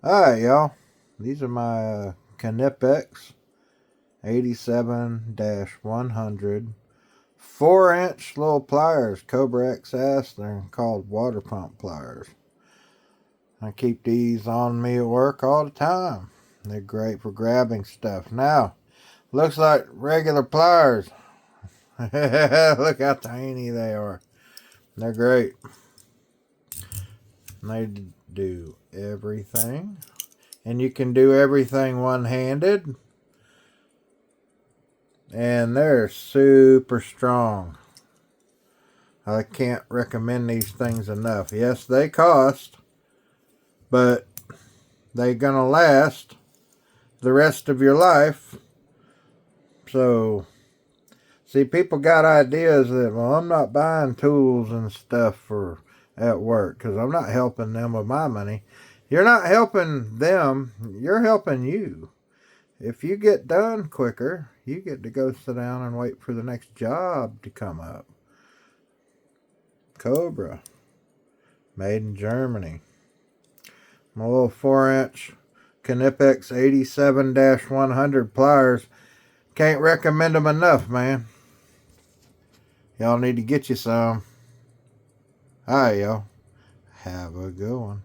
Alright, y'all. These are my KNIPEX 87-100 4-inch little pliers, Cobra XS. They're called water pump pliers. I keep these on me at work all the time. They're great for grabbing stuff. Now, looks like regular pliers. Look how tiny they are. They're great. They do everything. And you can do everything one-handed. And they're super strong. I can't recommend these things enough. Yes, they cost, but they're gonna last the rest of your life. So, see, people got ideas that, well, I'm not buying tools and stuff for at work because I'm not helping them with my money. You're not helping them, you're helping you. If you get done quicker, you get to go sit down and wait for the next job to come up. Cobra, made in Germany. My little 4-inch KNIPEX 87-100 pliers. Can't recommend them enough, man. Y'all need to get you some. Alright, y'all. Have a good one.